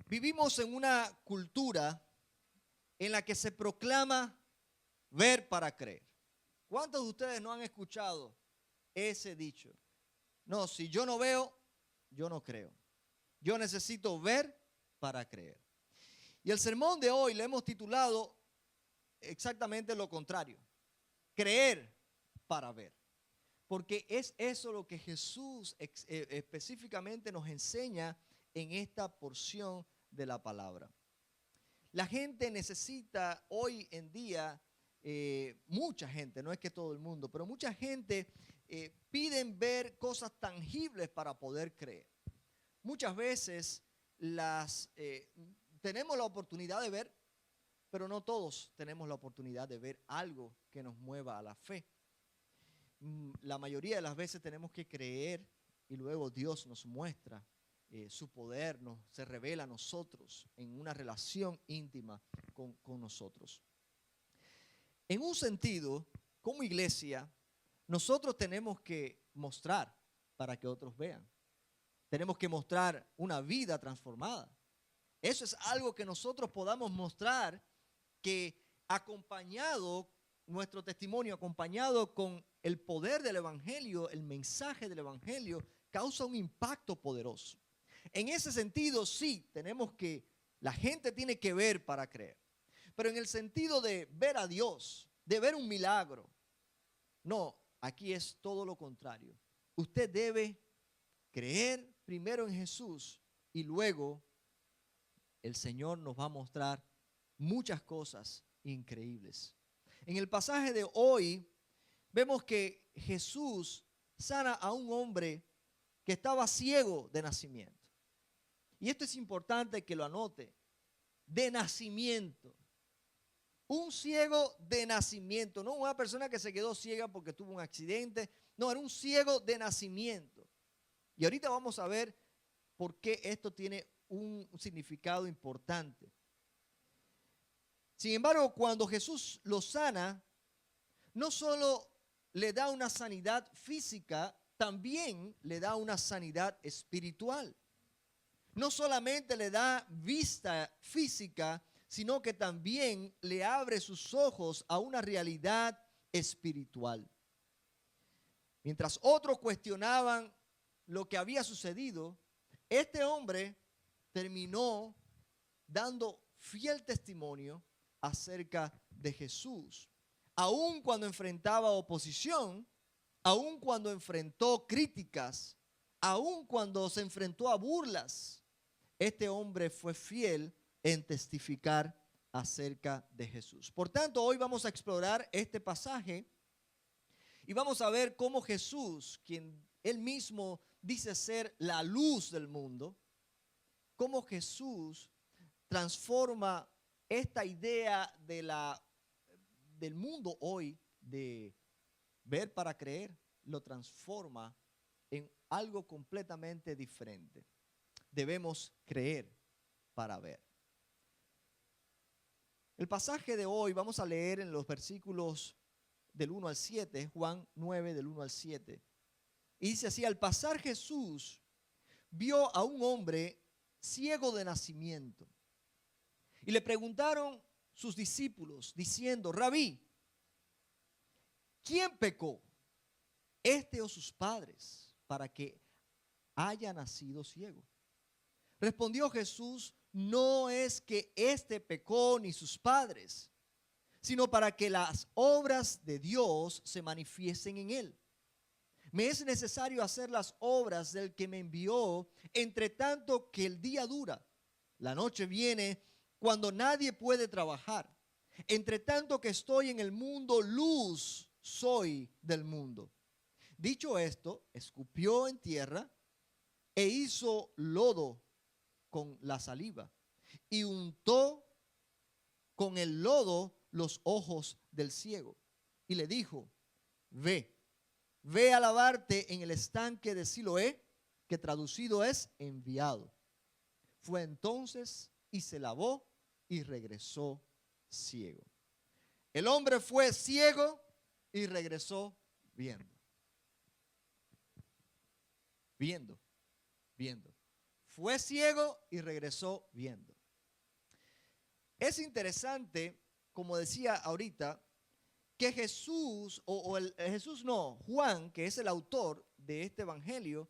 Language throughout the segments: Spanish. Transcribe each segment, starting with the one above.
Vivimos en una cultura en la que se proclama ver para creer. ¿Cuántos de ustedes no han escuchado ese dicho? No, si yo no veo, yo no creo. Yo necesito ver para creer. Y el sermón de hoy le hemos titulado exactamente lo contrario. Creer para ver. Porque es eso lo que Jesús específicamente nos enseña en esta porción de la palabra. La gente necesita hoy en día, mucha gente, no es que todo el mundo, pero mucha gente piden ver cosas tangibles para poder creer. Muchas veces tenemos la oportunidad de ver, pero no todos tenemos la oportunidad de ver algo que nos mueva a la fe. La mayoría de las veces tenemos que creer y luego Dios nos muestra su poder, se revela a nosotros en una relación íntima con nosotros. En un sentido, como iglesia, nosotros tenemos que mostrar para que otros vean. Tenemos que mostrar una vida transformada. Eso es algo que nosotros podamos mostrar, que acompañado nuestro testimonio, acompañado con el poder del evangelio, el mensaje del evangelio, causa un impacto poderoso. En ese sentido, sí, la gente tiene que ver para creer. Pero en el sentido de ver a Dios, de ver un milagro, no, aquí es todo lo contrario. Usted debe creer primero en Jesús y luego el Señor nos va a mostrar muchas cosas increíbles. En el pasaje de hoy vemos que Jesús sana a un hombre que estaba ciego de nacimiento. Y esto es importante que lo anote. De nacimiento. Un ciego de nacimiento. No una persona que se quedó ciega porque tuvo un accidente. No, era un ciego de nacimiento. Y ahorita vamos a ver por qué esto tiene un significado importante. Sin embargo, cuando Jesús lo sana, no solo le da una sanidad física, también le da una sanidad espiritual. No solamente le da vista física, sino que también le abre sus ojos a una realidad espiritual. Mientras otros cuestionaban lo que había sucedido, este hombre terminó dando fiel testimonio acerca de Jesús. Aun cuando enfrentaba oposición, aun cuando enfrentó críticas, aun cuando se enfrentó a burlas, este hombre fue fiel en testificar acerca de Jesús. Por tanto, hoy vamos a explorar este pasaje y vamos a ver cómo Jesús, quien él mismo dice ser la luz del mundo, cómo Jesús transforma esta idea del mundo hoy de ver para creer, lo transforma en algo completamente diferente. Debemos creer para ver. El pasaje de hoy vamos a leer en los versículos del 1 al 7, Juan 9 del 1 al 7. Y dice así: al pasar Jesús vio a un hombre ciego de nacimiento. Y le preguntaron sus discípulos diciendo: Rabí, ¿quién pecó, este o sus padres, para que haya nacido ciego? Respondió Jesús: no es que éste pecó ni sus padres, sino para que las obras de Dios se manifiesten en él. Me es necesario hacer las obras del que me envió, entre tanto que el día dura. La noche viene cuando nadie puede trabajar. Entre tanto que estoy en el mundo, luz soy del mundo. Dicho esto, escupió en tierra e hizo lodo con la saliva y untó con el lodo los ojos del ciego y le dijo: ve a lavarte en el estanque de Siloé, que traducido es enviado. Fue entonces y se lavó y regresó ciego. El hombre fue ciego y regresó viendo. fue ciego y regresó viendo. Es interesante, como decía ahorita, que Jesús, Juan, que es el autor de este evangelio,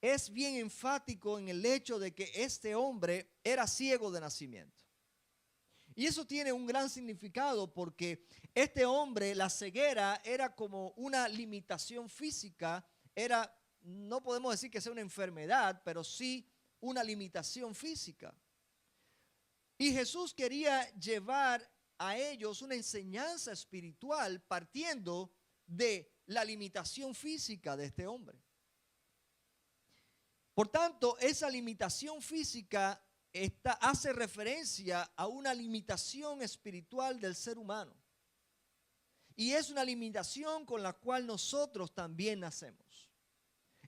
es bien enfático en el hecho de que este hombre era ciego de nacimiento. Y eso tiene un gran significado porque este hombre, la ceguera era como una limitación física, no podemos decir que sea una enfermedad, pero sí una limitación física. Y Jesús quería llevar a ellos una enseñanza espiritual partiendo de la limitación física de este hombre. Por tanto, esa limitación física hace referencia a una limitación espiritual del ser humano. Y es una limitación con la cual nosotros también nacemos.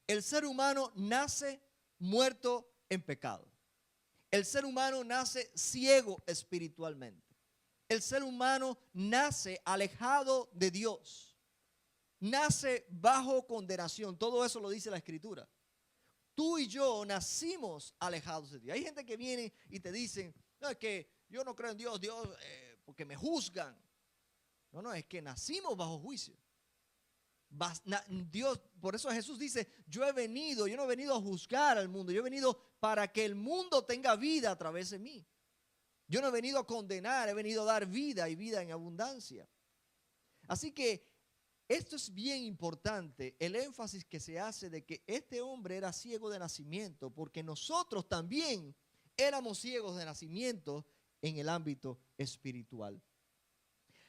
El ser humano nace muerto en pecado. El ser humano nace ciego espiritualmente. El ser humano nace alejado de Dios. Nace bajo condenación. Todo eso lo dice la Escritura. Tú y yo nacimos alejados de Dios. Hay gente que viene y te dicen, no, es que yo no creo en Dios, porque me juzgan. No, es que nacimos bajo juicio. Dios, por eso Jesús dice, yo no he venido a juzgar al mundo, yo he venido para que el mundo tenga vida a través de mí. Yo no he venido a condenar, he venido a dar vida y vida en abundancia. Así que esto es bien importante, el énfasis que se hace de que este hombre era ciego de nacimiento, porque nosotros también éramos ciegos de nacimiento en el ámbito espiritual.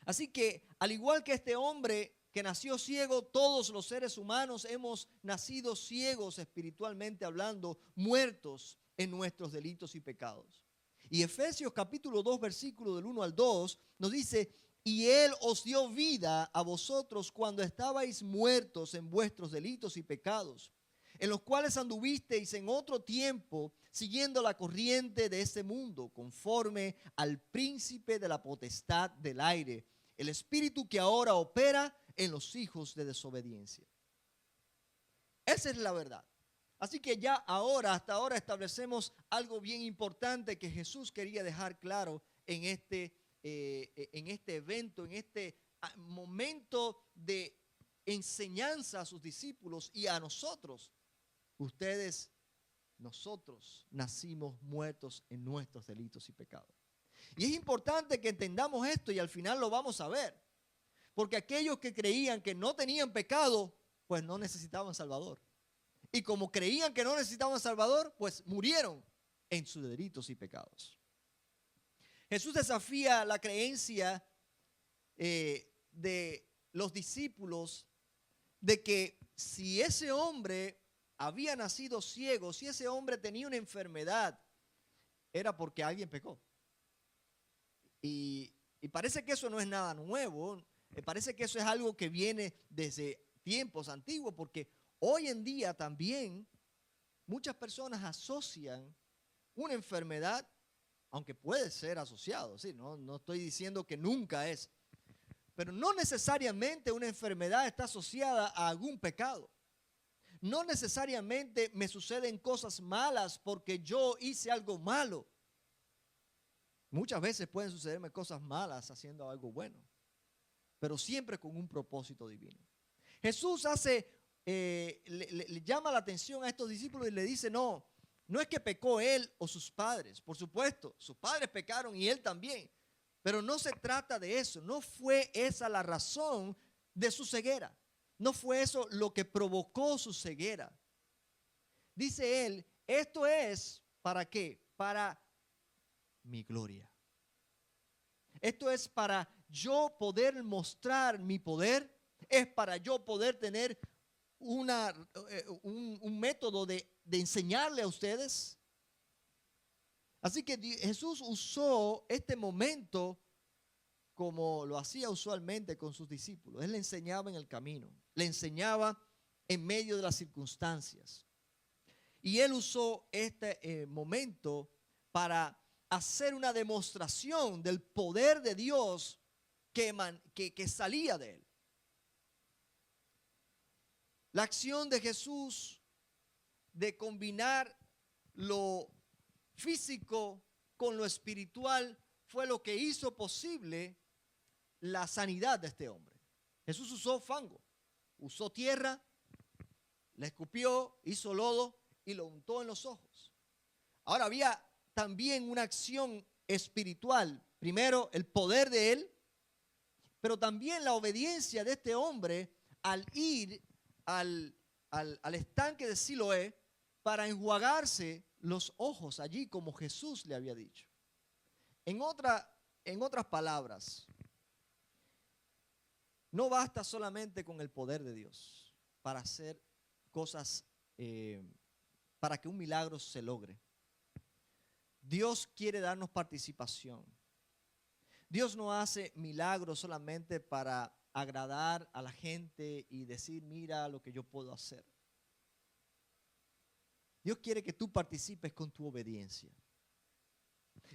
Así que, al igual que este hombre que nació ciego, todos los seres humanos hemos nacido ciegos espiritualmente hablando, muertos en nuestros delitos y pecados. Y Efesios capítulo 2, versículo del 1 al 2, nos dice: y Él os dio vida a vosotros cuando estabais muertos en vuestros delitos y pecados, en los cuales anduvisteis en otro tiempo, siguiendo la corriente de este mundo, conforme al príncipe de la potestad del aire, el espíritu que ahora opera en los hijos de desobediencia. Esa es la verdad. Así que ya hasta ahora establecemos algo bien importante que Jesús quería dejar claro en este evento, en este momento de enseñanza a sus discípulos y a nosotros. Nosotros nacimos muertos en nuestros delitos y pecados. Y es importante que entendamos esto y al final lo vamos a ver. Porque aquellos que creían que no tenían pecado, pues no necesitaban Salvador. Y como creían que no necesitaban Salvador, pues murieron en sus delitos y pecados. Jesús desafía la creencia de los discípulos de que si ese hombre había nacido ciego, si ese hombre tenía una enfermedad, era porque alguien pecó. Y parece que eso no es nada nuevo, parece que eso es algo que viene desde tiempos antiguos, porque hoy en día también muchas personas asocian una enfermedad, aunque puede ser asociado, ¿sí? No estoy diciendo que nunca es, pero no necesariamente una enfermedad está asociada a algún pecado. No necesariamente me suceden cosas malas porque yo hice algo malo. Muchas veces pueden sucederme cosas malas haciendo algo bueno, pero siempre con un propósito divino. Jesús le llama la atención a estos discípulos y le dice, no es que pecó él o sus padres. Por supuesto, sus padres pecaron y él también. Pero no se trata de eso. No fue esa la razón de su ceguera. No fue eso lo que provocó su ceguera. Dice él, esto es, ¿para qué? Para mi gloria. Esto es para yo poder mostrar mi poder. Es para yo poder tener un método de enseñarle a ustedes. Así que Jesús usó este momento como lo hacía usualmente con sus discípulos. Él le enseñaba en el camino, le enseñaba en medio de las circunstancias. Y él usó este momento para hacer una demostración del poder de Dios que salía de él. La acción de Jesús de combinar lo físico con lo espiritual fue lo que hizo posible la sanidad de este hombre. Jesús usó fango, usó tierra, le escupió, hizo lodo y lo untó en los ojos. Ahora había también una acción espiritual. Primero, el poder de él, pero también la obediencia de este hombre al ir al estanque de Siloé para enjuagarse los ojos allí como Jesús le había dicho. En otras palabras, no basta solamente con el poder de Dios para hacer cosas, para que un milagro se logre. Dios quiere darnos participación. Dios no hace milagros solamente para agradar a la gente y decir, mira lo que yo puedo hacer. Dios quiere que tú participes con tu obediencia.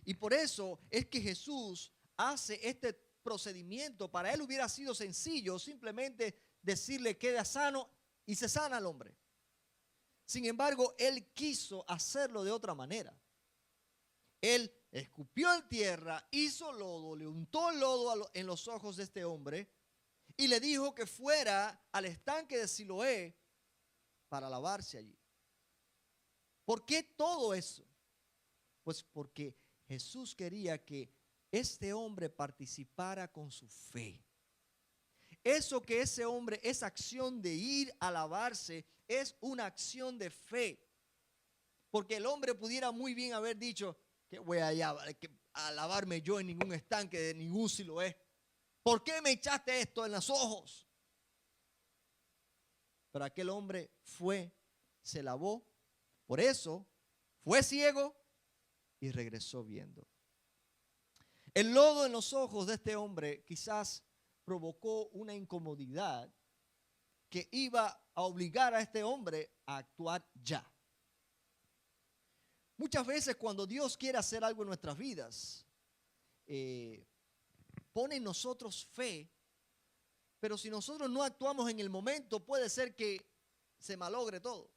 Y por eso es que Jesús hace este procedimiento. Para él hubiera sido sencillo simplemente decirle queda sano y se sana al hombre. Sin embargo, él quiso hacerlo de otra manera. Él escupió en tierra, hizo lodo, le untó el lodo en los ojos de este hombre y le dijo que fuera al estanque de Siloé para lavarse allí. ¿Por qué todo eso? Pues porque Jesús quería que este hombre participara con su fe. Eso que ese hombre, esa acción de ir a lavarse, es una acción de fe. Porque el hombre pudiera muy bien haber dicho, que voy allá a lavarme yo en ningún estanque de ningún Siloé. ¿Por qué me echaste esto en los ojos? Pero aquel hombre fue, se lavó, por eso fue ciego y regresó viendo. El lodo en los ojos de este hombre quizás provocó una incomodidad que iba a obligar a este hombre a actuar ya. Muchas veces cuando Dios quiere hacer algo en nuestras vidas, pone en nosotros fe, pero si nosotros no actuamos en el momento, puede ser que se malogre todo.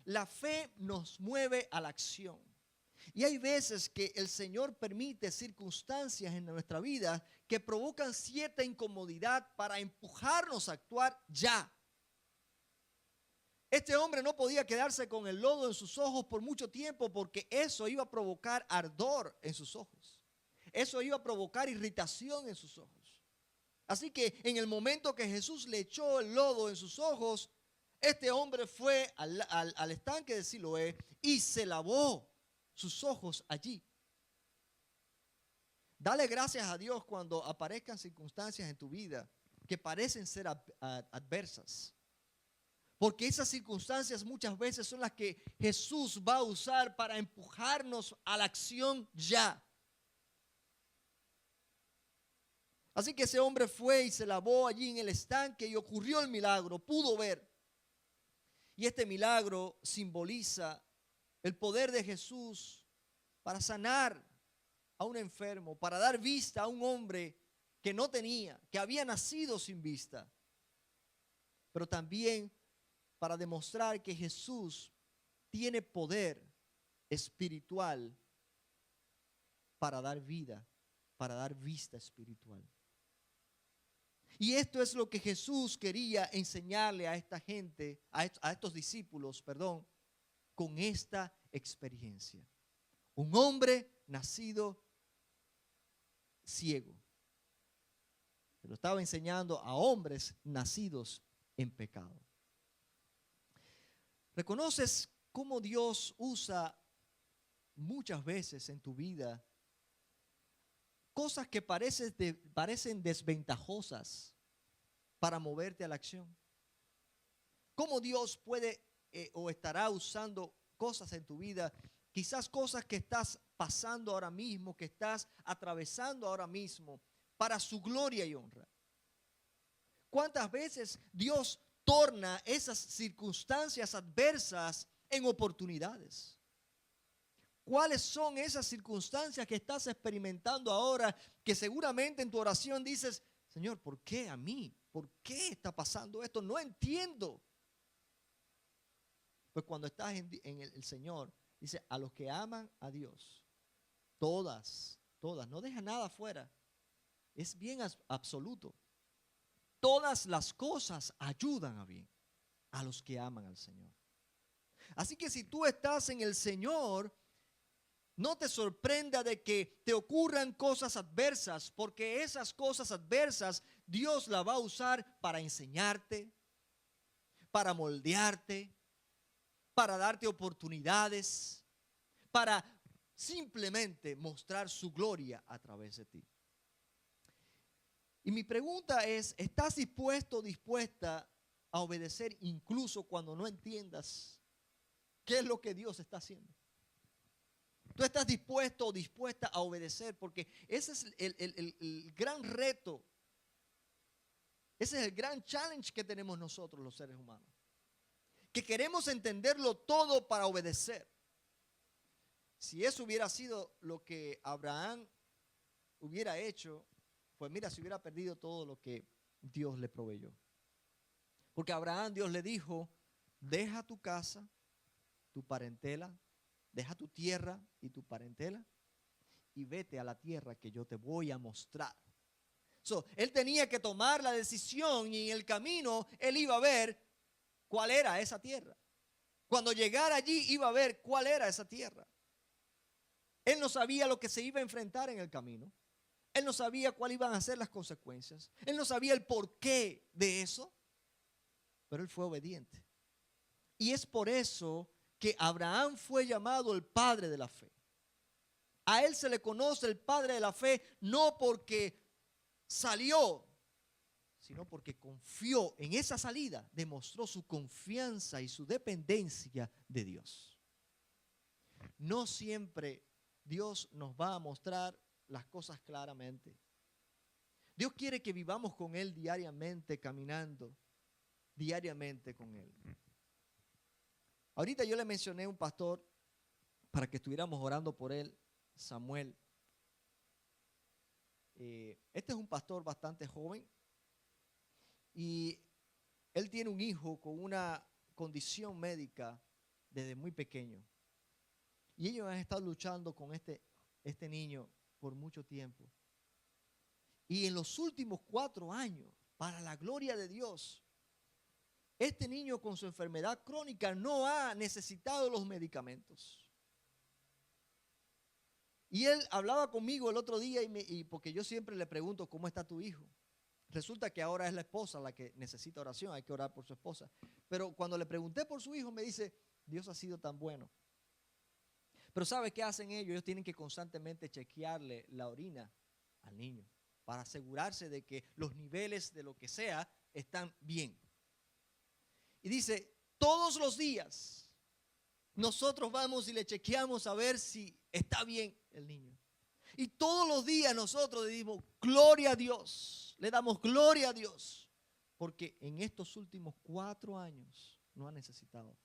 La fe nos mueve a la acción. Y hay veces que el Señor permite circunstancias en nuestra vida que provocan cierta incomodidad para empujarnos a actuar ya. Este hombre no podía quedarse con el lodo en sus ojos por mucho tiempo porque eso iba a provocar ardor en sus ojos. Eso iba a provocar irritación en sus ojos. Así que en el momento que Jesús le echó el lodo en sus ojos, este hombre fue al estanque de Siloé y se lavó sus ojos allí. Dale gracias a Dios cuando aparezcan circunstancias en tu vida que parecen ser adversas. Porque esas circunstancias muchas veces son las que Jesús va a usar para empujarnos a la acción ya. Así que ese hombre fue y se lavó allí en el estanque y ocurrió el milagro, pudo ver. Y este milagro simboliza el poder de Jesús para sanar a un enfermo, para dar vista a un hombre que no tenía, que había nacido sin vista. Pero también para demostrar que Jesús tiene poder espiritual para dar vida, para dar vista espiritual. Y esto es lo que Jesús quería enseñarle a esta gente, a estos discípulos, con esta experiencia. Un hombre nacido ciego. Se lo estaba enseñando a hombres nacidos en pecado. ¿Reconoces cómo Dios usa muchas veces en tu vida cosas que parecen desventajosas para moverte a la acción? ¿Cómo Dios puede o estará usando cosas en tu vida, quizás cosas que estás pasando ahora mismo, que estás atravesando ahora mismo, para su gloria y honra? ¿Cuántas veces Dios torna esas circunstancias adversas en oportunidades? ¿Cuáles son esas circunstancias que estás experimentando ahora que seguramente en tu oración dices, Señor, ¿por qué a mí? ¿Por qué está pasando esto? No entiendo. Pues cuando estás en el Señor, Dice, a los que aman a Dios, todas, no deja nada fuera. Es bien absoluto. Todas las cosas ayudan a bien a los que aman al Señor. Así que si tú estás en el Señor, no te sorprenda de que te ocurran cosas adversas, porque esas cosas adversas Dios las va a usar para enseñarte, para moldearte, para darte oportunidades, para simplemente mostrar su gloria a través de ti. Y mi pregunta es, ¿estás dispuesto o dispuesta a obedecer incluso cuando no entiendas qué es lo que Dios está haciendo? Tú estás dispuesto o dispuesta a obedecer, porque ese es el gran reto. Ese es el gran challenge que tenemos nosotros los seres humanos. Que queremos entenderlo todo para obedecer. Si eso hubiera sido lo que Abraham hubiera hecho, pues mira, se hubiera perdido todo lo que Dios le proveyó. Porque a Abraham Dios le dijo, deja tu casa, tu parentela, deja tu tierra y tu parentela y vete a la tierra que yo te voy a mostrar. Él tenía que tomar la decisión y en el camino él iba a ver cuál era esa tierra. Cuando llegara allí iba a ver cuál era esa tierra. Él no sabía lo que se iba a enfrentar en el camino. Él no sabía cuáles iban a ser las consecuencias. Él no sabía el porqué de eso. Pero él fue obediente. Y es por eso que Abraham fue llamado el padre de la fe. A él se le conoce el padre de la fe no porque salió, sino porque confió en esa salida, demostró su confianza y su dependencia de Dios. No siempre Dios nos va a mostrar las cosas claramente. Dios quiere que vivamos con Él diariamente, caminando diariamente con Él. Ahorita yo le mencioné a un pastor para que estuviéramos orando por él, Samuel. Este es un pastor bastante joven y él tiene un hijo con una condición médica desde muy pequeño. Y ellos han estado luchando con este niño por mucho tiempo. Y en los últimos 4 años, para la gloria de Dios, este niño con su enfermedad crónica no ha necesitado los medicamentos. Y él hablaba conmigo el otro día y porque yo siempre le pregunto cómo está tu hijo. Resulta que ahora es la esposa la que necesita oración, hay que orar por su esposa. Pero cuando le pregunté por su hijo me dice, Dios ha sido tan bueno. Pero ¿sabe qué hacen ellos? Ellos tienen que constantemente chequearle la orina al niño para asegurarse de que los niveles de lo que sea están bien. Y dice, todos los días nosotros vamos y le chequeamos a ver si está bien el niño. Y todos los días nosotros le dimos gloria a Dios, le damos gloria a Dios, porque en estos últimos 4 años no ha necesitado.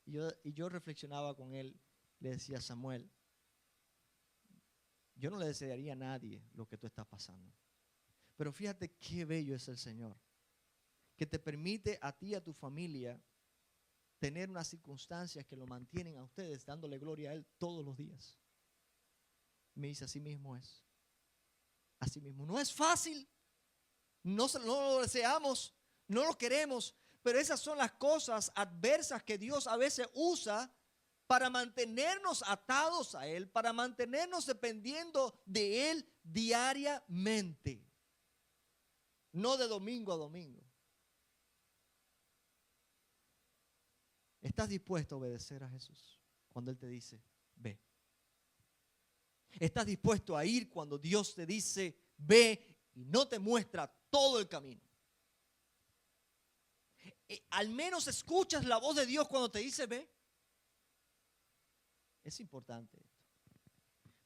Y yo reflexionaba con él, le decía, Samuel, yo no le desearía a nadie lo que tú estás pasando. Pero fíjate qué bello es el Señor, que te permite a ti y a tu familia tener unas circunstancias que lo mantienen a ustedes dándole gloria a Él todos los días. Me dice, así mismo es. Así mismo. No es fácil. No lo deseamos. No lo queremos. Pero esas son las cosas adversas que Dios a veces usa para mantenernos atados a Él, para mantenernos dependiendo de Él diariamente. No de domingo a domingo. ¿Estás dispuesto a obedecer a Jesús cuando Él te dice, ve? ¿Estás dispuesto a ir cuando Dios te dice, ve y no te muestra todo el camino? Al menos escuchas la voz de Dios cuando te dice, ve. Es importante esto.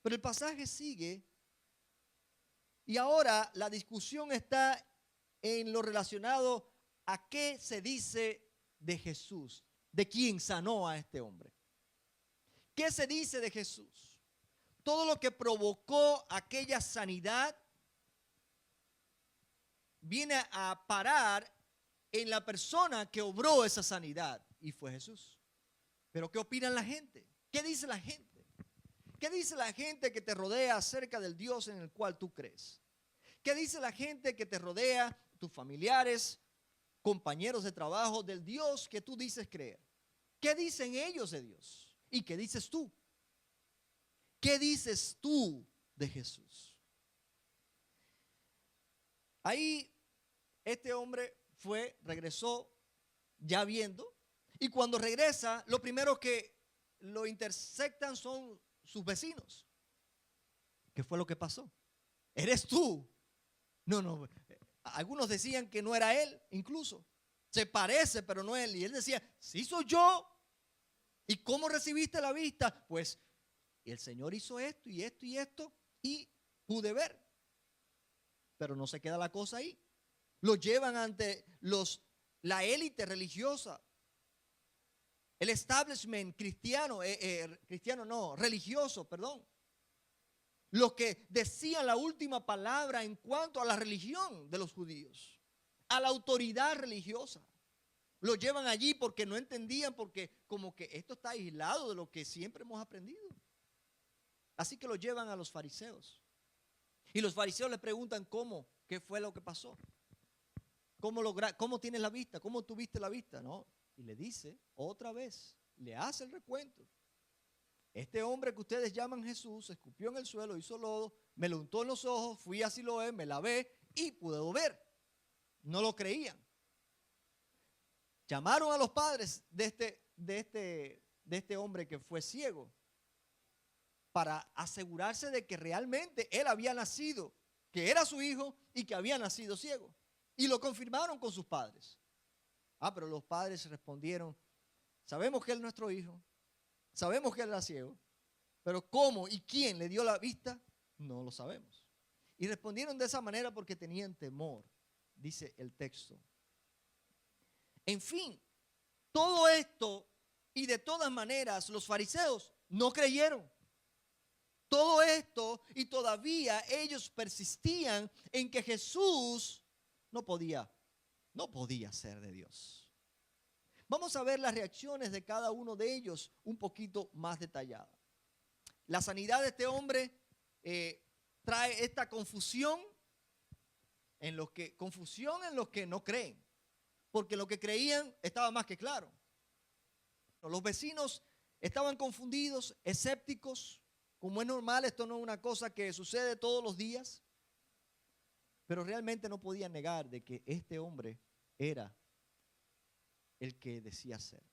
Pero el pasaje sigue y ahora la discusión está en lo relacionado a qué se dice de Jesús. De quién sanó a este hombre. ¿Qué se dice de Jesús? Todo lo que provocó aquella sanidad viene a parar en la persona que obró esa sanidad y fue Jesús. Pero ¿qué opinan la gente? ¿Qué dice la gente? ¿Qué dice la gente que te rodea acerca del Dios en el cual tú crees? ¿Qué dice la gente que te rodea, tus familiares, compañeros de trabajo, del Dios que tú dices creer? ¿Qué dicen ellos de Dios? ¿Y qué dices tú? ¿Qué dices tú de Jesús? Ahí este hombre regresó ya viendo, y cuando regresa, lo primero que lo intersectan son sus vecinos. ¿Qué fue lo que pasó? ¿Eres tú? No. Algunos decían que no era él, incluso. Se parece, pero no él. Y él decía, sí soy yo. ¿Y cómo recibiste la vista? Pues el Señor hizo esto y esto y esto y pude ver. Pero no se queda la cosa ahí. Lo llevan ante la élite religiosa. El establishment religioso, perdón. Los que decían la última palabra en cuanto a la religión de los judíos, a la autoridad religiosa. Lo llevan allí porque no entendían, porque como que esto está aislado de lo que siempre hemos aprendido. Así que lo llevan a los fariseos. Y los fariseos le preguntan qué fue lo que pasó. ¿Cómo tienes la vista? ¿Cómo tuviste la vista? ¿No? Y le dice otra vez, le hace el recuento. Este hombre que ustedes llaman Jesús, escupió en el suelo, hizo lodo, me lo untó en los ojos, fui a Siloé, me lavé y pude ver. No lo creían. Llamaron a los padres de este hombre que fue ciego para asegurarse de que realmente él había nacido, que era su hijo y que había nacido ciego. Y lo confirmaron con sus padres. Pero los padres respondieron, sabemos que él es nuestro hijo, sabemos que él era ciego, pero ¿cómo y quién le dio la vista? No lo sabemos. Y respondieron de esa manera porque tenían temor, dice el texto. En fin, todo esto y de todas maneras los fariseos no creyeron. Todo esto y todavía ellos persistían en que Jesús no podía ser de Dios. Vamos a ver las reacciones de cada uno de ellos un poquito más detalladas. La sanidad de este hombre trae esta confusión en los que no creen, porque lo que creían estaba más que claro. Los vecinos estaban confundidos, escépticos, como es normal, esto no es una cosa que sucede todos los días, pero realmente no podían negar de que este hombre era el que decía ser.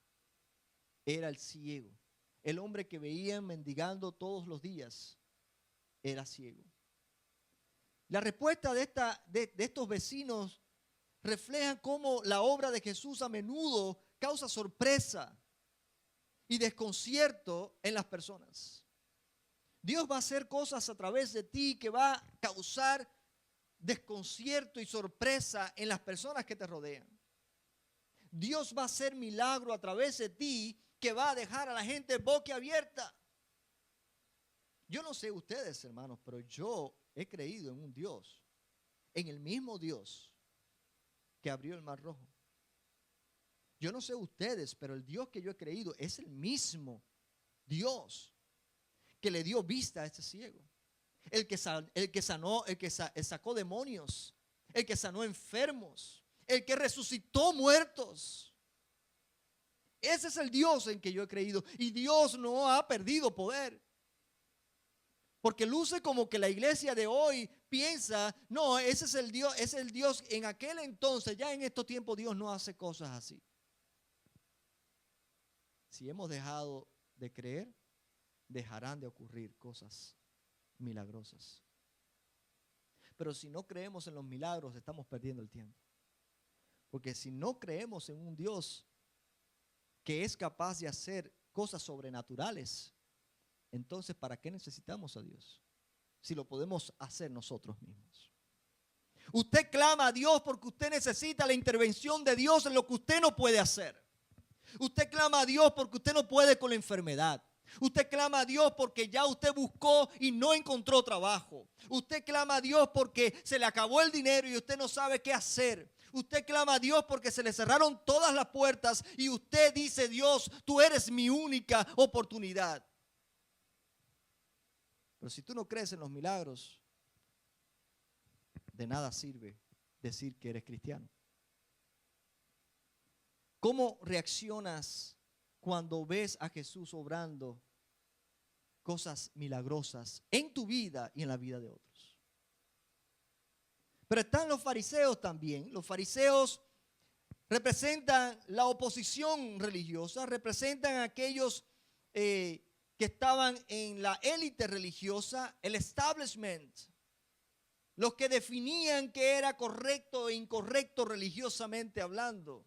Era el ciego. El hombre que veían mendigando todos los días era ciego. La respuesta de estos vecinos refleja cómo la obra de Jesús a menudo causa sorpresa y desconcierto en las personas. Dios va a hacer cosas a través de ti que va a causar desconcierto y sorpresa en las personas que te rodean. Dios va a hacer milagro a través de ti que va a dejar a la gente boquiabierta. Yo no sé ustedes, hermanos, pero yo he creído en un Dios, en el mismo Dios que abrió el Mar Rojo. Yo no sé ustedes, pero el Dios que yo he creído es el mismo Dios que le dio vista a este ciego. El que sanó, el que sacó demonios, el que sanó enfermos, el que resucitó muertos. Ese es el Dios en que yo he creído. Y Dios no ha perdido poder. Porque luce como que la iglesia de hoy piensa, no, ese es el Dios en aquel entonces. Ya en estos tiempos Dios no hace cosas así. Si hemos dejado de creer, dejarán de ocurrir cosas milagrosas. Pero si no creemos en los milagros, estamos perdiendo el tiempo. Porque si no creemos en un Dios que es capaz de hacer cosas sobrenaturales, entonces ¿para qué necesitamos a Dios? Si lo podemos hacer nosotros mismos. Usted clama a Dios porque usted necesita la intervención de Dios en lo que usted no puede hacer. Usted clama a Dios porque usted no puede con la enfermedad. Usted clama a Dios porque ya usted buscó y no encontró trabajo. Usted clama a Dios porque se le acabó el dinero y usted no sabe qué hacer. Usted clama a Dios porque se le cerraron todas las puertas y usted dice: Dios, tú eres mi única oportunidad. Pero si tú no crees en los milagros, de nada sirve decir que eres cristiano. ¿Cómo reaccionas cuando ves a Jesús obrando cosas milagrosas en tu vida y en la vida de otros? Pero están los fariseos también. Los fariseos representan la oposición religiosa, representan a aquellos que estaban en la élite religiosa, el establishment, los que definían qué era correcto e incorrecto religiosamente hablando,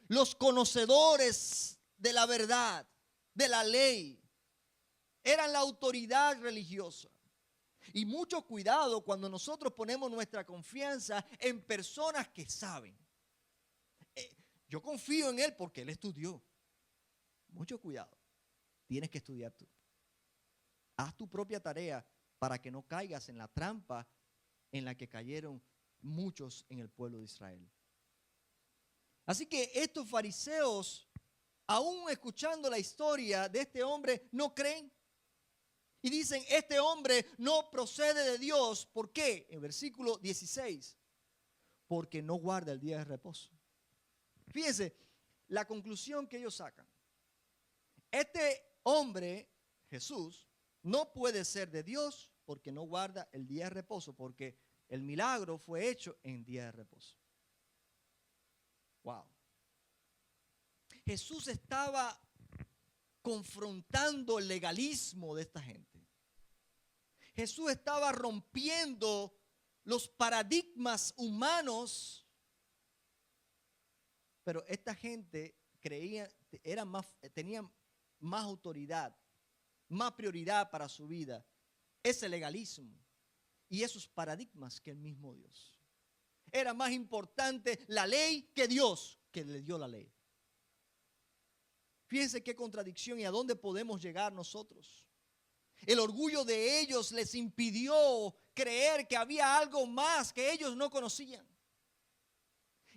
los conocedores de la verdad, de la ley, eran la autoridad religiosa. Y mucho cuidado cuando nosotros ponemos nuestra confianza en personas que saben. Yo confío en él porque él estudió. Mucho cuidado. Tienes que estudiar tú. Haz tu propia tarea para que no caigas en la trampa en la que cayeron muchos en el pueblo de Israel. Así que estos fariseos, aún escuchando la historia de este hombre, no creen. Y dicen: este hombre no procede de Dios. ¿Por qué? En versículo 16. Porque no guarda el día de reposo. Fíjense la conclusión que ellos sacan. Este hombre, Jesús, no puede ser de Dios porque no guarda el día de reposo, porque el milagro fue hecho en día de reposo. Wow. Jesús estaba confrontando el legalismo de esta gente. Jesús estaba rompiendo los paradigmas humanos, pero esta gente creía, tenían más autoridad, más prioridad para su vida, ese legalismo y esos paradigmas que el mismo Dios. Era más importante la ley que Dios, que le dio la ley. Fíjense qué contradicción y a dónde podemos llegar nosotros. El orgullo de ellos les impidió creer que había algo más que ellos no conocían.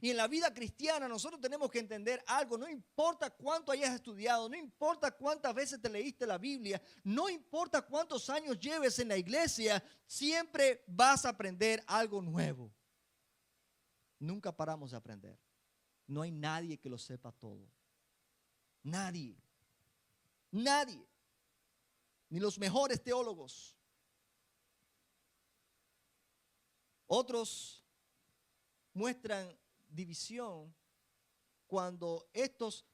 Y en la vida cristiana nosotros tenemos que entender algo. No importa cuánto hayas estudiado, no importa cuántas veces te leíste la Biblia, no importa cuántos años lleves en la iglesia, siempre vas a aprender algo nuevo. Nunca paramos de aprender. No hay nadie que lo sepa todo. Nadie. Nadie. Ni los mejores teólogos. Otros muestran división cuando estos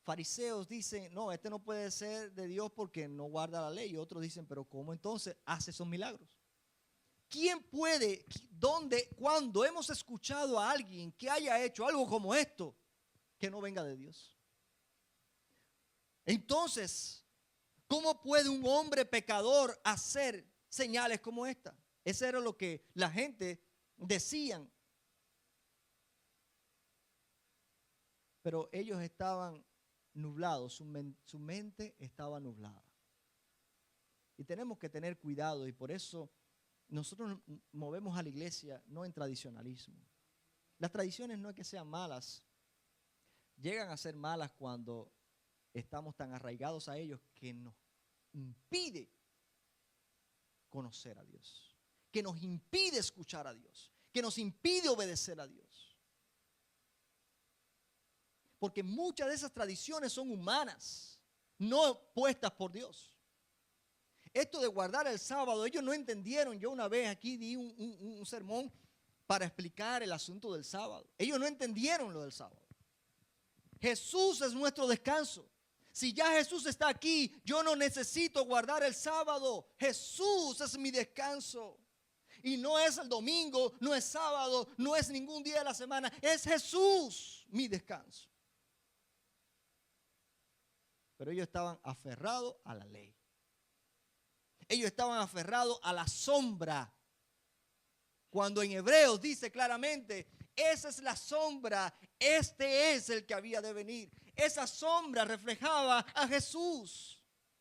fariseos dicen: no, este no puede ser de Dios porque no guarda la ley. Y otros dicen: pero ¿cómo entonces hace esos milagros? ¿Quién puede, dónde, cuándo hemos escuchado a alguien que haya hecho algo como esto que no venga de Dios? Entonces, ¿cómo puede un hombre pecador hacer señales como esta? Eso era lo que la gente decían. Pero ellos estaban nublados, su mente estaba nublada. Y tenemos que tener cuidado, y por eso nosotros movemos a la iglesia no en tradicionalismo. Las tradiciones no es que sean malas, llegan a ser malas cuando estamos tan arraigados a ellos que nos impide conocer a Dios, que nos impide escuchar a Dios, que nos impide obedecer a Dios. Porque muchas de esas tradiciones son humanas, no puestas por Dios. Esto de guardar el sábado, ellos no entendieron. Yo una vez aquí di un sermón para explicar el asunto del sábado. Ellos no entendieron lo del sábado. Jesús es nuestro descanso. Si ya Jesús está aquí, yo no necesito guardar el sábado. Jesús es mi descanso. Y no es el domingo, no es sábado, no es ningún día de la semana. Es Jesús mi descanso. Pero ellos estaban aferrados a la ley. Ellos estaban aferrados a la sombra. Cuando en Hebreos dice claramente: esa es la sombra, este es el que había de venir. Esa sombra reflejaba a Jesús,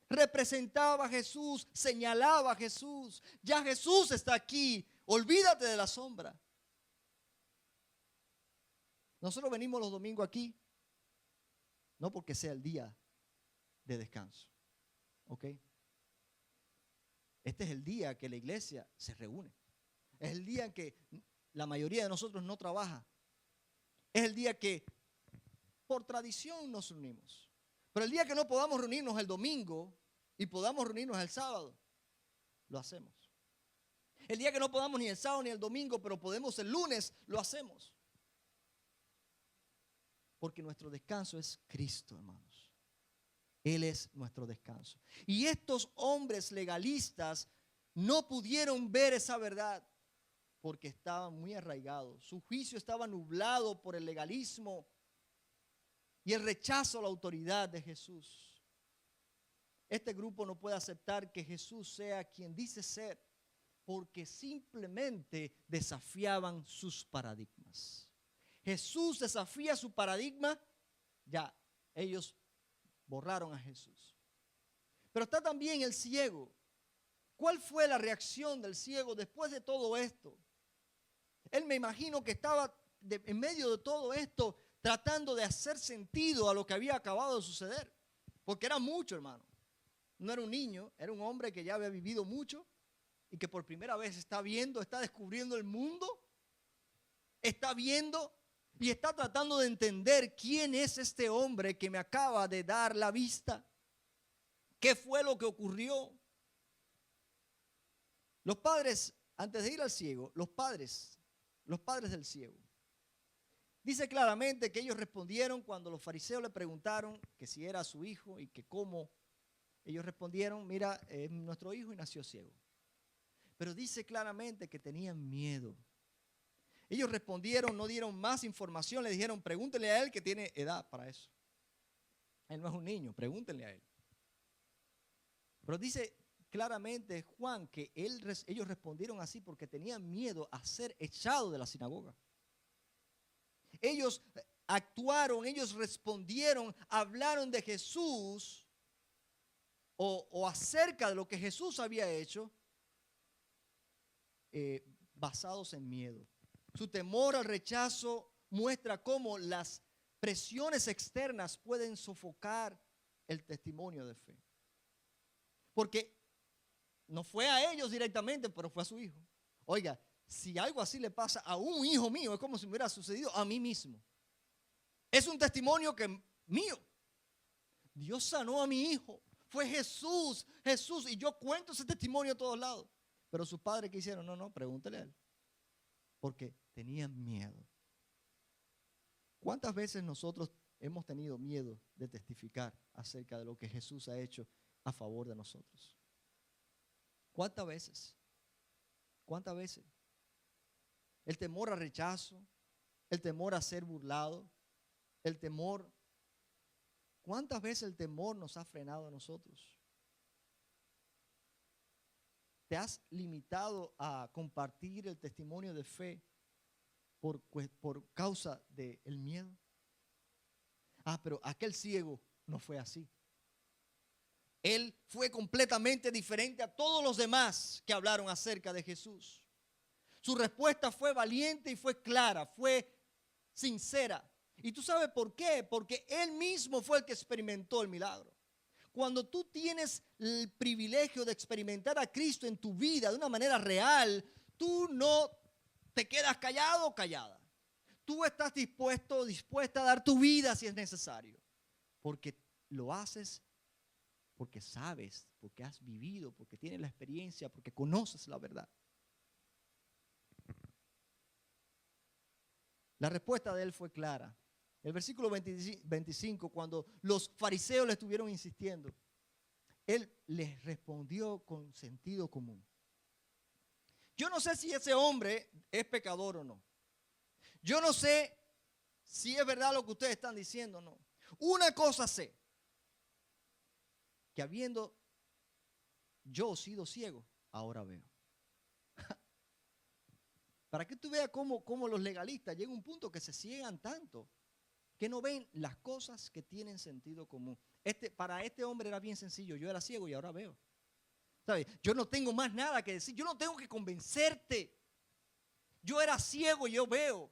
representaba a Jesús, señalaba a Jesús. Ya Jesús está aquí, olvídate de la sombra. Nosotros venimos los domingos aquí, no porque sea el día de descanso, ¿ok? Este es el día que la iglesia se reúne. Es el día en que la mayoría de nosotros no trabaja. Es el día que por tradición nos reunimos. Pero el día que no podamos reunirnos el domingo y podamos reunirnos el sábado, lo hacemos. El día que no podamos ni el sábado ni el domingo, pero podemos el lunes, lo hacemos. Porque nuestro descanso es Cristo, hermanos. Él es nuestro descanso. Y estos hombres legalistas no pudieron ver esa verdad porque estaban muy arraigados. Su juicio estaba nublado por el legalismo y el rechazo a la autoridad de Jesús. Este grupo no puede aceptar que Jesús sea quien dice ser porque simplemente desafiaban sus paradigmas. Jesús desafía su paradigma, ya ellos borraron a Jesús. Pero está también el ciego. ¿Cuál fue la reacción del ciego después de todo esto? Él, me imagino que estaba en medio de todo esto tratando de hacer sentido a lo que había acabado de suceder. Porque era mucho, hermano. No era un niño, era un hombre que ya había vivido mucho y que por primera vez está viendo, está descubriendo el mundo, está viendo y está tratando de entender quién es este hombre que me acaba de dar la vista. ¿Qué fue lo que ocurrió? Los padres, antes de ir al ciego, los padres del ciego, dice claramente que ellos respondieron cuando los fariseos le preguntaron que si era su hijo y que cómo. Ellos respondieron, mira, es nuestro hijo y nació ciego. Pero dice claramente que tenían miedo. Ellos respondieron, no dieron más información, le dijeron, pregúntenle a él que tiene edad para eso. Él no es un niño, pregúntenle a él. Pero dice claramente Juan que ellos respondieron así porque tenían miedo a ser echados de la sinagoga. Ellos actuaron, ellos respondieron, hablaron de Jesús o acerca de lo que Jesús había hecho basados en miedo. Su temor al rechazo muestra cómo las presiones externas pueden sofocar el testimonio de fe. Porque no fue a ellos directamente, pero fue a su hijo. Oiga, si algo así le pasa a un hijo mío, es como si me hubiera sucedido a mí mismo. Es un testimonio mío. Dios sanó a mi hijo. Fue Jesús. Y yo cuento ese testimonio a todos lados. Pero sus padres, ¿qué hicieron? No, pregúntele a él. Porque tenían miedo. ¿Cuántas veces nosotros hemos tenido miedo de testificar acerca de lo que Jesús ha hecho a favor de nosotros? ¿Cuántas veces? ¿Cuántas veces? El temor al rechazo, el temor a ser burlado, el temor. ¿Cuántas veces el temor nos ha frenado a nosotros? ¿Te has limitado a compartir el testimonio de fe por causa del miedo? Pero aquel ciego no fue así. Él fue completamente diferente a todos los demás que hablaron acerca de Jesús. Su respuesta fue valiente y fue clara, fue sincera. ¿Y tú sabes por qué? Porque él mismo fue el que experimentó el milagro. Cuando tú tienes el privilegio de experimentar a Cristo en tu vida de una manera real, tú no te quedas callado o callada. Tú estás dispuesta a dar tu vida si es necesario. Porque lo haces porque sabes, porque has vivido, porque tienes la experiencia, porque conoces la verdad. La respuesta de él fue clara. El versículo 25, cuando los fariseos le estuvieron insistiendo, él les respondió con sentido común. Yo no sé si ese hombre es pecador o no. Yo no sé si es verdad lo que ustedes están diciendo o no. Una cosa sé, que habiendo yo sido ciego, ahora veo. Para que tú veas cómo los legalistas llegan a un punto que se ciegan tanto, que no ven las cosas que tienen sentido común. Para este hombre era bien sencillo. Yo era ciego y ahora veo. ¿Sabe? Yo no tengo más nada que decir. Yo no tengo que convencerte. Yo era ciego y yo veo.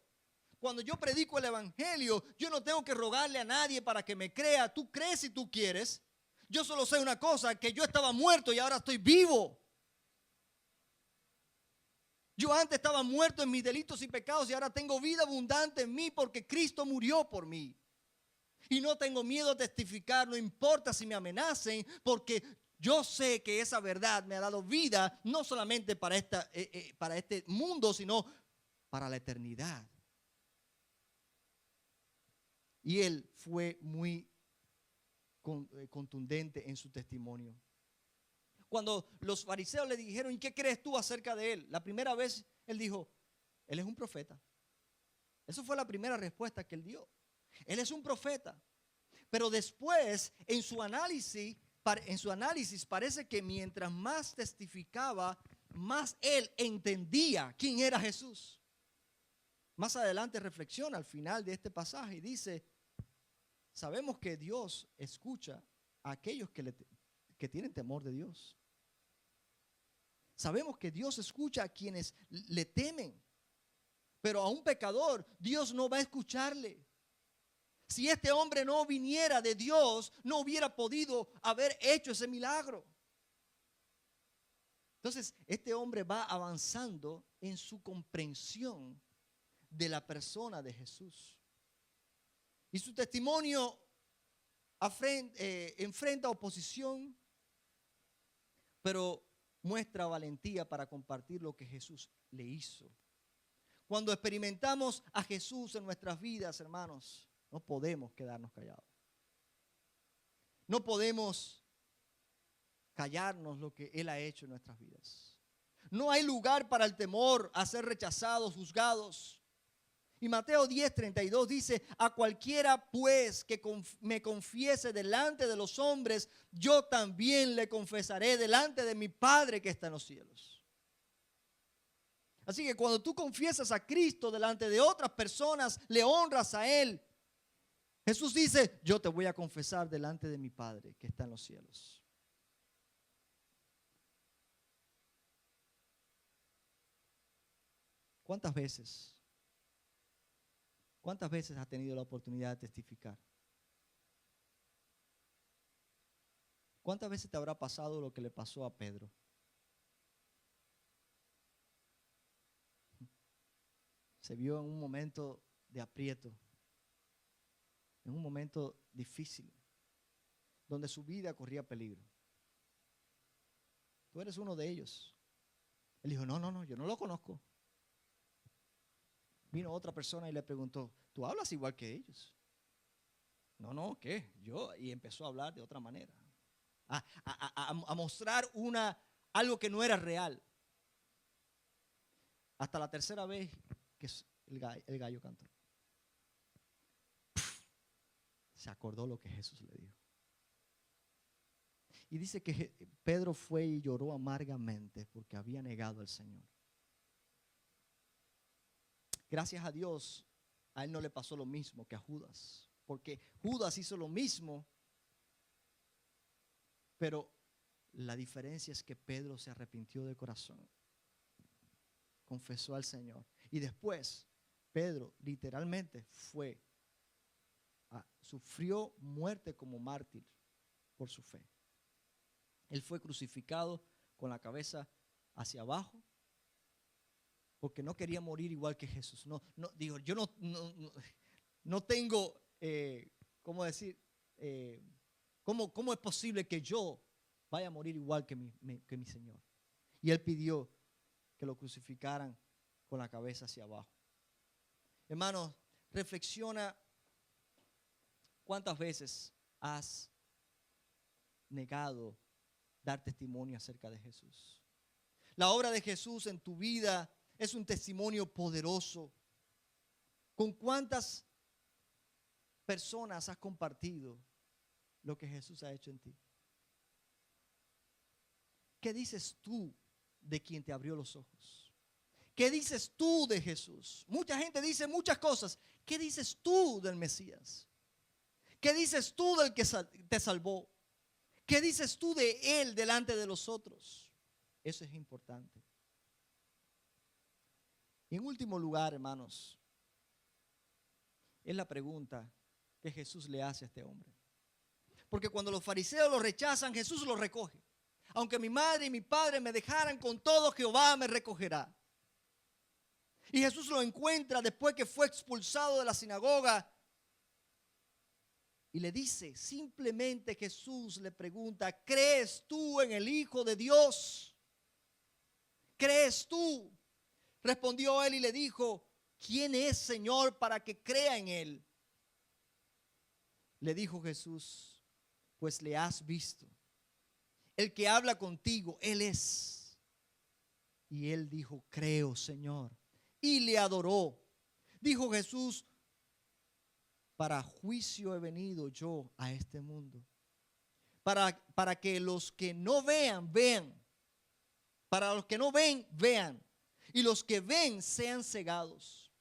Cuando yo predico el evangelio, yo no tengo que rogarle a nadie para que me crea. Tú crees si tú quieres. Yo solo sé una cosa, que yo estaba muerto y ahora estoy vivo. Yo antes estaba muerto en mis delitos y pecados y ahora tengo vida abundante en mí porque Cristo murió por mí. Y no tengo miedo a testificar, no importa si me amenacen, porque yo sé que esa verdad me ha dado vida, no solamente para este mundo, sino para la eternidad. Y él fue muy contundente en su testimonio. Cuando los fariseos le dijeron, ¿y qué crees tú acerca de él? La primera vez él dijo, él es un profeta. Esa fue la primera respuesta que él dio. Él es un profeta. Pero después, en su análisis parece que mientras más testificaba, más él entendía quién era Jesús. Más adelante reflexiona al final de este pasaje y dice, sabemos que Dios escucha a aquellos que tienen temor de Dios. Sabemos que Dios escucha a quienes le temen. Pero a un pecador, Dios no va a escucharle. Si este hombre no viniera de Dios, no hubiera podido haber hecho ese milagro. Entonces, este hombre va avanzando en su comprensión de la persona de Jesús. Y su testimonio enfrenta oposición, pero muestra valentía para compartir lo que Jesús le hizo. Cuando experimentamos a Jesús en nuestras vidas, hermanos, no podemos quedarnos callados. No podemos callarnos lo que Él ha hecho en nuestras vidas. No hay lugar para el temor a ser rechazados, juzgados. Y Mateo 10:32 dice, a cualquiera pues que me confiese delante de los hombres, yo también le confesaré delante de mi Padre que está en los cielos. Así que cuando tú confiesas a Cristo delante de otras personas, le honras a Él. Jesús dice, yo te voy a confesar delante de mi Padre que está en los cielos. ¿Cuántas veces has tenido la oportunidad de testificar? ¿Cuántas veces te habrá pasado lo que le pasó a Pedro? Se vio en un momento de aprieto, en un momento difícil, donde su vida corría peligro. Tú eres uno de ellos. Él dijo, no, yo no lo conozco. Vino otra persona y le preguntó, ¿tú hablas igual que ellos? No, ¿qué? Y empezó a hablar de otra manera. A mostrar algo que no era real. Hasta la tercera vez que el gallo cantó. Se acordó lo que Jesús le dijo. Y dice que Pedro fue y lloró amargamente porque había negado al Señor. Gracias a Dios, a él no le pasó lo mismo que a Judas. Porque Judas hizo lo mismo, pero la diferencia es que Pedro se arrepintió de corazón. Confesó al Señor. Y después, Pedro literalmente sufrió muerte como mártir por su fe. Él fue crucificado con la cabeza hacia abajo porque no quería morir igual que Jesús. Dijo, yo no tengo, ¿cómo decir? ¿Cómo es posible que yo vaya a morir igual que mi Señor? Y él pidió que lo crucificaran con la cabeza hacia abajo. Hermanos, reflexiona cuántas veces has negado dar testimonio acerca de Jesús. La obra de Jesús en tu vida es un testimonio poderoso. ¿Con cuántas personas has compartido lo que Jesús ha hecho en ti? ¿Qué dices tú de quien te abrió los ojos? ¿Qué dices tú de Jesús? Mucha gente dice muchas cosas. ¿Qué dices tú del Mesías? ¿Qué dices tú del que te salvó? ¿Qué dices tú de Él delante de los otros? Eso es importante. Y en último lugar, hermanos, es la pregunta que Jesús le hace a este hombre. Porque cuando los fariseos lo rechazan, Jesús lo recoge. Aunque mi madre y mi padre me dejaran, con todo Jehová me recogerá. Y Jesús lo encuentra después que fue expulsado de la sinagoga. Y le dice, simplemente Jesús le pregunta, ¿crees tú en el Hijo de Dios? ¿Crees tú? Respondió él y le dijo, ¿quién es, Señor, para que crea en él? Le dijo Jesús, pues le has visto. El que habla contigo, él es. Y él dijo, creo, Señor. Y le adoró. Dijo Jesús, para juicio he venido yo a este mundo. Para que los que no vean, vean. Para los que no ven, vean. Y los que ven sean cegados.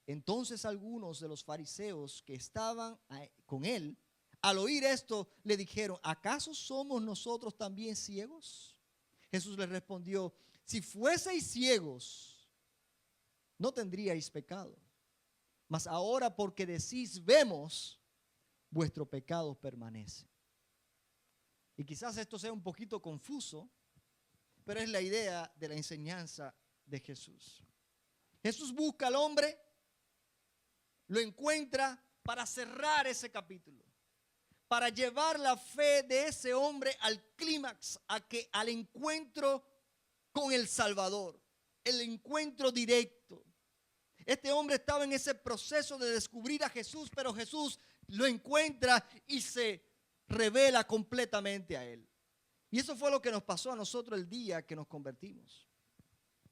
Entonces algunos de los fariseos que estaban con él, al oír esto, le dijeron, ¿acaso somos nosotros también ciegos? Jesús les respondió, si fueseis ciegos, no tendríais pecado. Mas ahora porque decís, vemos, vuestro pecado permanece. Y quizás esto sea un poquito confuso, pero es la idea de la enseñanza de Jesús. Jesús busca al hombre, lo encuentra para cerrar ese capítulo, para llevar la fe de ese hombre al clímax, al encuentro con el Salvador, el encuentro directo. Este hombre estaba en ese proceso de descubrir a Jesús, pero Jesús lo encuentra y se revela completamente a él. Y eso fue lo que nos pasó a nosotros el día que nos convertimos.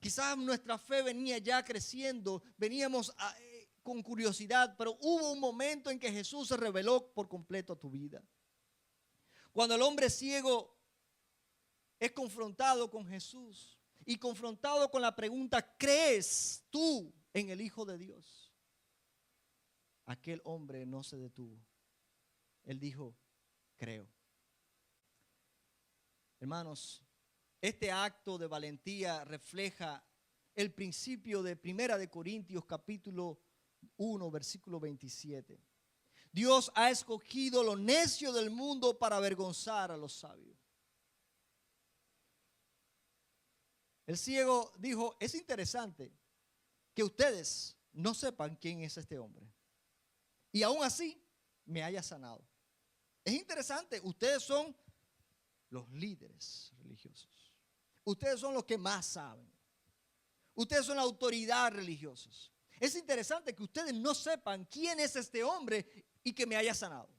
Quizás nuestra fe venía ya creciendo, veníamos con curiosidad, pero hubo un momento en que Jesús se reveló por completo a tu vida. Cuando el hombre ciego es confrontado con Jesús y confrontado con la pregunta, ¿crees tú en el Hijo de Dios? Aquel hombre no se detuvo. Él dijo, creo. Hermanos, este acto de valentía refleja el principio de 1 Corintios capítulo 1, versículo 27. Dios ha escogido lo necio del mundo para avergonzar a los sabios. El ciego dijo, es interesante que ustedes no sepan quién es este hombre y aún así me haya sanado. Es interesante, ustedes son los líderes religiosos. Ustedes son los que más saben. Ustedes son la autoridad religiosos. Es interesante que ustedes no sepan quién es este hombre y que me haya sanado.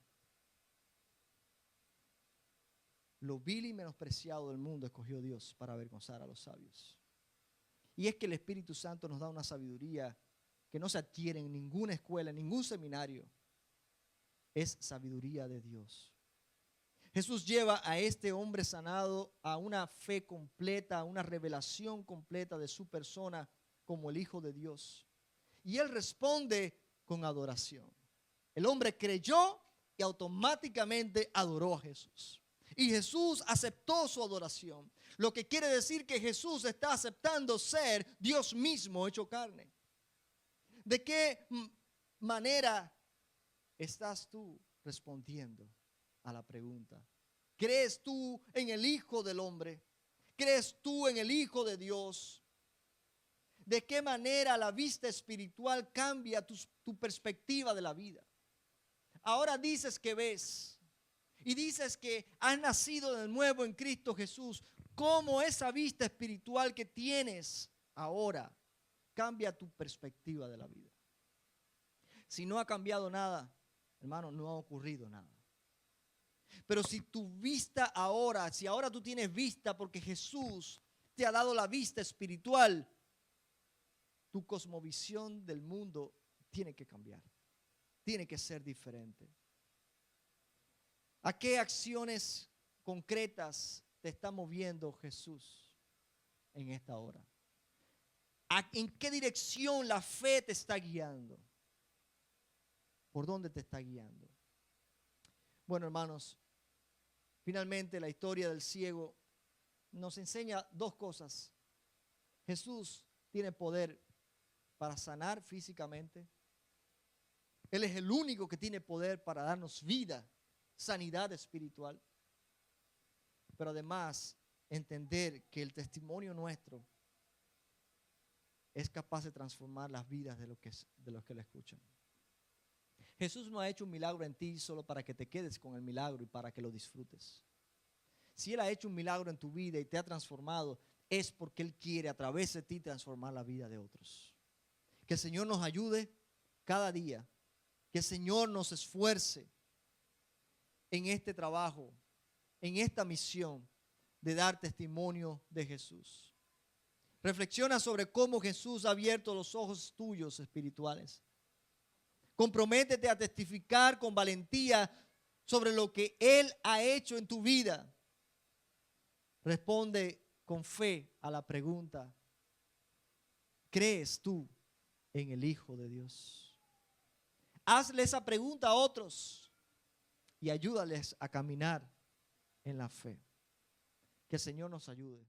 Lo vil y menospreciado del mundo escogió Dios para avergonzar a los sabios. Y es que el Espíritu Santo nos da una sabiduría que no se adquiere en ninguna escuela, en ningún seminario. Es sabiduría de Dios. Jesús lleva a este hombre sanado a una fe completa, a una revelación completa de su persona como el Hijo de Dios. Y él responde con adoración. El hombre creyó y automáticamente adoró a Jesús. Y Jesús aceptó su adoración. Lo que quiere decir que Jesús está aceptando ser Dios mismo hecho carne. ¿De qué manera estás tú respondiendo a la pregunta? ¿Crees tú en el Hijo del Hombre? ¿Crees tú en el Hijo de Dios? ¿De qué manera la vista espiritual cambia tu perspectiva de la vida? Ahora dices que ves y dices que has nacido de nuevo en Cristo Jesús. ¿Cómo esa vista espiritual que tienes ahora cambia tu perspectiva de la vida? Si no ha cambiado nada, hermano, no ha ocurrido nada. Pero si tu vista ahora, si ahora tú tienes vista porque Jesús te ha dado la vista espiritual, tu cosmovisión del mundo tiene que cambiar, tiene que ser diferente. ¿A qué acciones concretas te está moviendo Jesús en esta hora? ¿En qué dirección la fe te está guiando? ¿Por dónde te está guiando? Bueno, hermanos, finalmente la historia del ciego nos enseña dos cosas. Jesús tiene poder para sanar físicamente. Él es el único que tiene poder para darnos vida, sanidad espiritual. Pero además, entender que el testimonio nuestro es capaz de transformar las vidas de los que lo escuchan. Jesús no ha hecho un milagro en ti solo para que te quedes con el milagro y para que lo disfrutes. Si Él ha hecho un milagro en tu vida y te ha transformado, es porque Él quiere a través de ti transformar la vida de otros. Que el Señor nos ayude cada día. Que el Señor nos esfuerce en este trabajo, en esta misión de dar testimonio de Jesús. Reflexiona sobre cómo Jesús ha abierto los ojos tuyos espirituales. Comprométete a testificar con valentía sobre lo que Él ha hecho en tu vida. Responde con fe a la pregunta: ¿crees tú en el Hijo de Dios? Hazle esa pregunta a otros y ayúdales a caminar en la fe. Que el Señor nos ayude.